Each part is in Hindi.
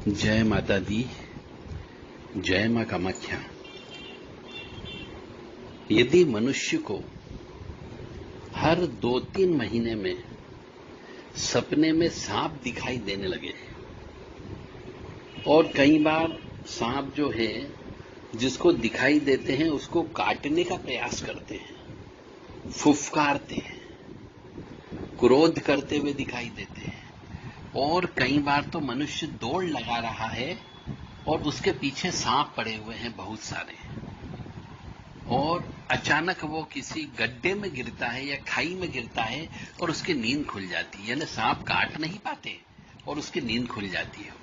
जय माता दी, जय मां कामाख्या। यदि मनुष्य को हर 2-3 महीने में सपने में सांप दिखाई देने लगे और कई बार सांप जो है जिसको दिखाई देते हैं उसको काटने का प्रयास करते हैं, फुफकारते हैं, क्रोध करते हुए दिखाई देते हैं और कई बार तो मनुष्य दौड़ लगा रहा है और उसके पीछे सांप पड़े हुए हैं बहुत सारे, और अचानक वो किसी गड्ढे में गिरता है या खाई में गिरता है और उसकी नींद खुल जाती है। यानी सांप काट नहीं पाते और उसकी नींद खुल जाती है।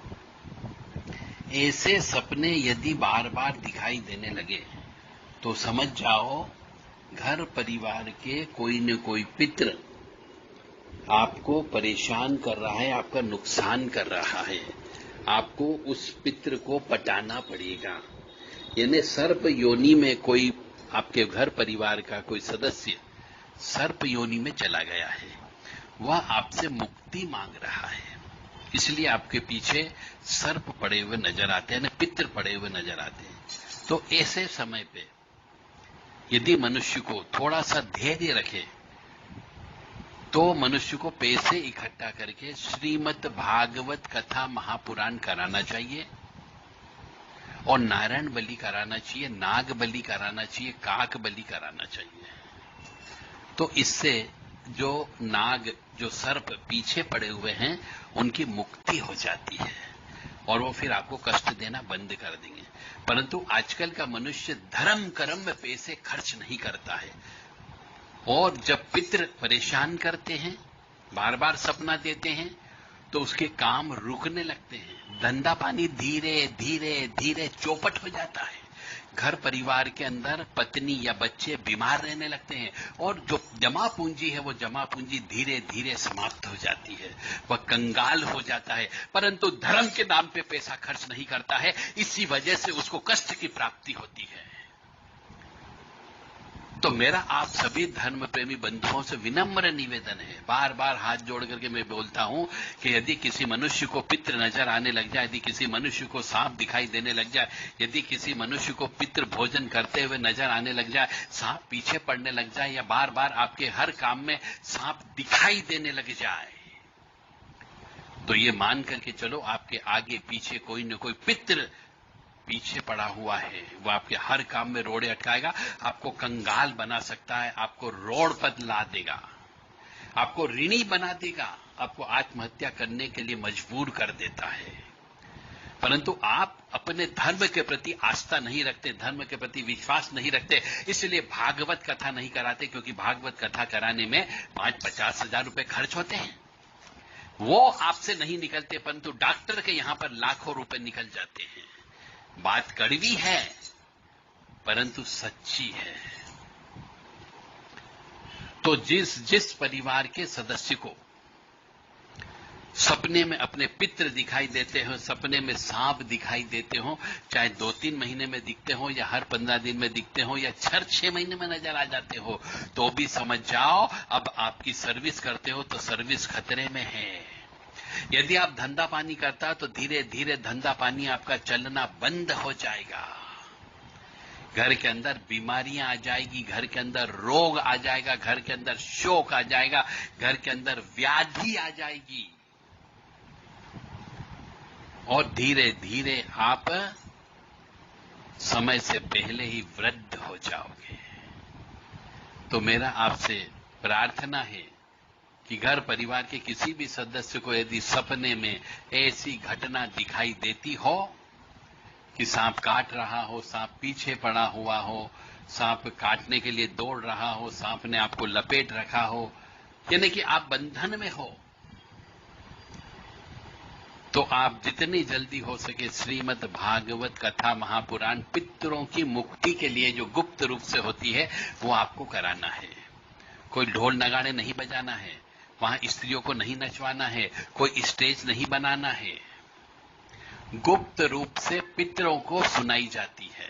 ऐसे सपने यदि बार बार दिखाई देने लगे तो समझ जाओ घर परिवार के कोई न कोई पितृ आपको परेशान कर रहा है, आपका नुकसान कर रहा है। आपको उस पितृ को पटाना पड़ेगा। यानी सर्प योनि में कोई आपके घर परिवार का कोई सदस्य सर्प योनि में चला गया है, वह आपसे मुक्ति मांग रहा है, इसलिए आपके पीछे सर्प पड़े हुए नजर आते हैं, पितृ पड़े हुए नजर आते हैं। तो ऐसे समय पे यदि मनुष्य को थोड़ा सा धैर्य रखे तो मनुष्य को पैसे इकट्ठा करके श्रीमद् भागवत कथा महापुराण कराना चाहिए और नारायण बलि कराना चाहिए, नाग बलि कराना चाहिए, काक बलि कराना चाहिए। तो इससे जो नाग, जो सर्प पीछे पड़े हुए हैं उनकी मुक्ति हो जाती है और वो फिर आपको कष्ट देना बंद कर देंगे। परंतु आजकल का मनुष्य धर्म कर्म में पैसे खर्च नहीं करता है और जब पितृ परेशान करते हैं, बार बार सपना देते हैं, तो उसके काम रुकने लगते हैं। धंधा पानी धीरे धीरे धीरे चौपट हो जाता है। घर परिवार के अंदर पत्नी या बच्चे बीमार रहने लगते हैं और जो जमा पूंजी है वो जमा पूंजी धीरे धीरे समाप्त हो जाती है, वह कंगाल हो जाता है। परंतु धर्म के नाम पे पैसा खर्च नहीं करता है, इसी वजह से उसको कष्ट की प्राप्ति होती है। तो मेरा आप सभी धर्म प्रेमी बंधुओं से विनम्र निवेदन है, बार बार हाथ जोड़ करके मैं बोलता हूं कि यदि किसी मनुष्य को पितृ नजर आने लग जाए, यदि किसी मनुष्य को सांप दिखाई देने लग जाए, यदि किसी मनुष्य को पितृ भोजन करते हुए नजर आने लग जाए, सांप पीछे पड़ने लग जाए या बार बार आपके हर काम में सांप दिखाई देने लग जाए, तो ये मान करके चलो आपके आगे पीछे कोई न कोई पितृ पीछे पड़ा हुआ है। वो आपके हर काम में रोड़े अटकाएगा, आपको कंगाल बना सकता है, आपको रोड पर ला देगा, आपको ऋणी बना देगा, आपको आत्महत्या करने के लिए मजबूर कर देता है। परंतु आप अपने धर्म के प्रति आस्था नहीं रखते, धर्म के प्रति विश्वास नहीं रखते, इसलिए भागवत कथा नहीं कराते, क्योंकि भागवत कथा कराने में 5-50 हजार रुपए खर्च होते हैं। वो आपसे नहीं निकलते, परंतु डॉक्टर के यहां पर लाखों रुपए निकल जाते हैं। बात कड़वी है परंतु सच्ची है। तो जिस परिवार के सदस्य को सपने में अपने पितृ दिखाई देते हो, सपने में सांप दिखाई देते हो, चाहे 2-3 महीने में दिखते हो या हर 15 दिन में दिखते हो या 6 महीने में नजर आ जाते हो, तो भी समझ जाओ अब आपकी सर्विस करते हो तो सर्विस खतरे में है। यदि आप धंधा पानी करता तो धीरे धीरे धंधा पानी आपका चलना बंद हो जाएगा। घर के अंदर बीमारियां आ जाएगी, घर के अंदर रोग आ जाएगा, घर के अंदर शोक आ जाएगा, घर के अंदर व्याधि आ जाएगी और धीरे धीरे आप समय से पहले ही वृद्ध हो जाओगे। तो मेरा आपसे प्रार्थना है कि घर परिवार के किसी भी सदस्य को यदि सपने में ऐसी घटना दिखाई देती हो कि सांप काट रहा हो, सांप पीछे पड़ा हुआ हो, सांप काटने के लिए दौड़ रहा हो, सांप ने आपको लपेट रखा हो, यानी कि आप बंधन में हो, तो आप जितनी जल्दी हो सके श्रीमद् भागवत कथा महापुराण पितरों की मुक्ति के लिए जो गुप्त रूप से होती है वो आपको कराना है। कोई ढोल नगाड़े नहीं बजाना है, वहां स्त्रियों को नहीं नचवाना है, कोई स्टेज नहीं बनाना है। गुप्त रूप से पितरों को सुनाई जाती है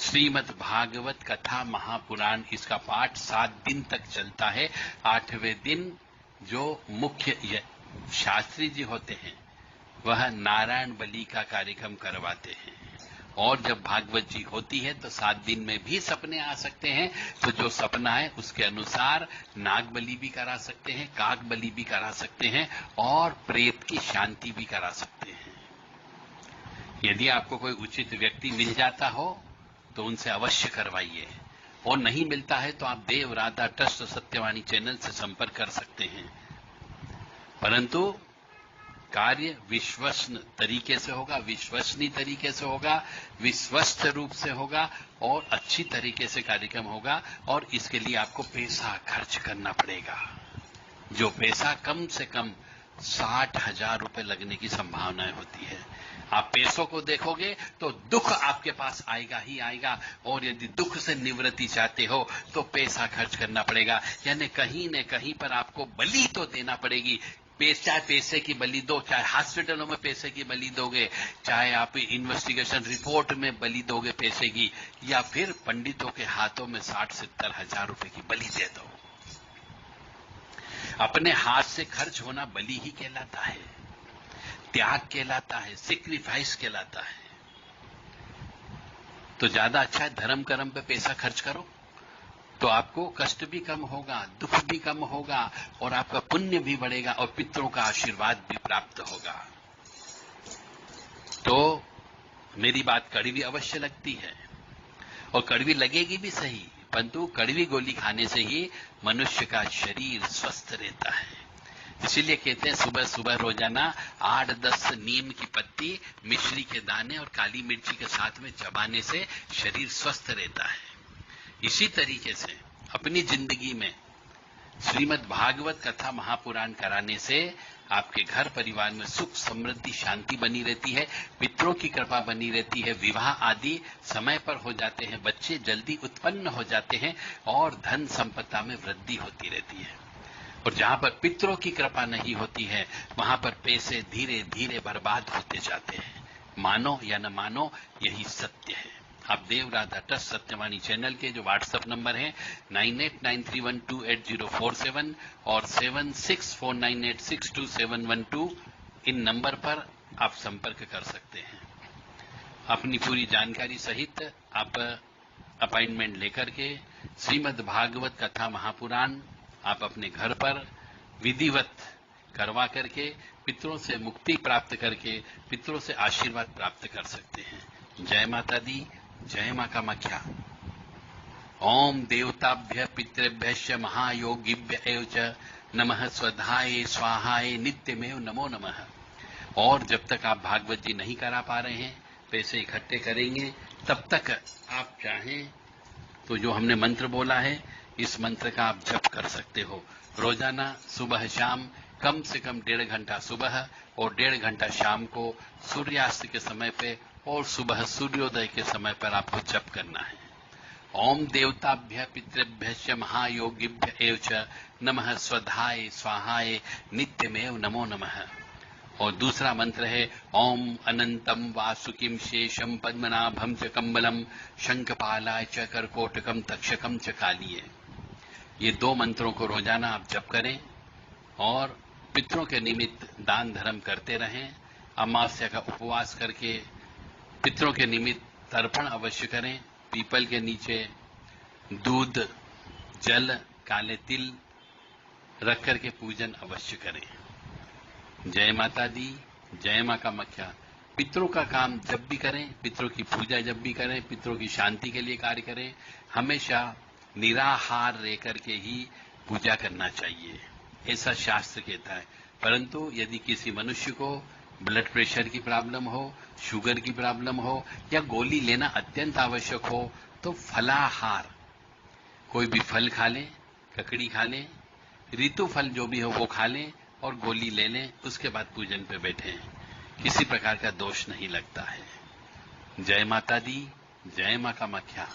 श्रीमद् भागवत कथा महापुराण। इसका पाठ 7 दिन तक चलता है। 8वें दिन जो मुख्य शास्त्री जी होते हैं वह नारायण बलि का कार्यक्रम करवाते हैं। और जब भागवत जी होती है तो 7 दिन में भी सपने आ सकते हैं, तो जो सपना है उसके अनुसार नाग बलि भी करा सकते हैं, काग बलि भी करा सकते हैं और प्रेत की शांति भी करा सकते हैं। यदि आपको कोई उचित व्यक्ति मिल जाता हो तो उनसे अवश्य करवाइए, और नहीं मिलता है तो आप देव राधा ट्रस्ट सत्यवाणी चैनल से संपर्क कर सकते हैं। परंतु कार्य विश्वसनीय तरीके से होगा, विश्वसनीय तरीके से होगा, विश्वस्त रूप से होगा और अच्छी तरीके से कार्यक्रम होगा। और इसके लिए आपको पैसा खर्च करना पड़ेगा, जो पैसा कम से कम 60,000 रुपए लगने की संभावनाएं होती है। आप पैसों को देखोगे तो दुख आपके पास आएगा ही आएगा, और यदि दुख से निवृत्ति चाहते हो तो पैसा खर्च करना पड़ेगा। यानी कहीं न कहीं पर आपको बलि तो देना पड़ेगी। चाहे पैसे की बलि दो, चाहे हॉस्पिटलों में पैसे की बलि दोगे, चाहे आप इन्वेस्टिगेशन रिपोर्ट में बलि दोगे पैसे की, या फिर पंडितों के हाथों में 60-70 हजार रुपए की बलि दे दो। अपने हाथ से खर्च होना बलि ही कहलाता है, त्याग कहलाता है, सेक्रीफाइस कहलाता है। तो ज्यादा अच्छा है धर्म कर्म पे पैसा खर्च करो, तो आपको कष्ट भी कम होगा, दुख भी कम होगा और आपका पुण्य भी बढ़ेगा और पितरों का आशीर्वाद भी प्राप्त होगा। तो मेरी बात कड़वी अवश्य लगती है, और कड़वी लगेगी भी सही, परंतु कड़वी गोली खाने से ही मनुष्य का शरीर स्वस्थ रहता है। इसीलिए कहते हैं सुबह सुबह रोजाना 8-10 नीम की पत्ती, मिश्री के दाने और काली मिर्ची के साथ में चबाने से शरीर स्वस्थ रहता है। इसी तरीके से अपनी जिंदगी में श्रीमद् भागवत कथा महापुराण कराने से आपके घर परिवार में सुख समृद्धि शांति बनी रहती है, पितरों की कृपा बनी रहती है, विवाह आदि समय पर हो जाते हैं, बच्चे जल्दी उत्पन्न हो जाते हैं और धन संपदा में वृद्धि होती रहती है। और जहां पर पितरों की कृपा नहीं होती है वहां पर पैसे धीरे धीरे बर्बाद होते जाते हैं। मानो या न मानो, यही सत्य है। आप देव राधा ट्रस्ट सत्यवाणी चैनल के जो व्हाट्सएप नंबर है 9893128047 और 7649862712, इन नंबर पर आप संपर्क कर सकते हैं। अपनी पूरी जानकारी सहित आप अपॉइंटमेंट लेकर के श्रीमद् भागवत कथा महापुराण आप अपने घर पर विधिवत करवा करके पितरों से मुक्ति प्राप्त करके पितरों से आशीर्वाद प्राप्त कर सकते हैं। जय माता दी, जय मां कामाख्या। ओम देवताभ्य पितृभ्यश्च महायोगिभ्य एव च नमः स्वधाय स्वाहाय नित्यमेव नमो नमः। और जब तक आप भागवत जी नहीं करा पा रहे हैं, पैसे इकट्ठे करेंगे, तब तक आप चाहें तो जो हमने मंत्र बोला है इस मंत्र का आप जप कर सकते हो। रोजाना सुबह शाम कम से कम 1.5 घंटा सुबह और 1.5 घंटा शाम को सूर्यास्त के समय पे और सुबह सूर्योदय के समय पर आपको जप करना है। ओम देवताभ्य पितृभ्यश्च महायोगिभ्य एव च नमः स्वधाय स्वाहाय नित्यमेव नमो नमः। और दूसरा मंत्र है ओम अनंतम वासुकिम शेषम पद्मनाभम च कम्बलम शंखपालाय च करकोटकम तक्षकम च कालिये। ये 2 मंत्रों को रोजाना आप जप करें और पितरों के निमित्त दान धर्म करते रहें। अमावस्या का उपवास करके पितरों के निमित्त तर्पण अवश्य करें। पीपल के नीचे दूध, जल, काले तिल रख करके पूजन अवश्य करें। जय माता दी, जय मां कामाख्या। पितरों का काम जब भी करें, पितरों की पूजा जब भी करें, पितरों की शांति के लिए कार्य करें, हमेशा निराहार रह करके ही पूजा करना चाहिए, ऐसा शास्त्र कहता है। परंतु यदि किसी मनुष्य को ब्लड प्रेशर की प्रॉब्लम हो, शुगर की प्रॉब्लम हो या गोली लेना अत्यंत आवश्यक हो तो फलाहार, कोई भी फल खा लें, ककड़ी खा लें, ऋतु फल जो भी हो वो खा लें और गोली ले लें, उसके बाद पूजन पे बैठें। किसी प्रकार का दोष नहीं लगता है। जय माता दी, जय मां कामाख्या।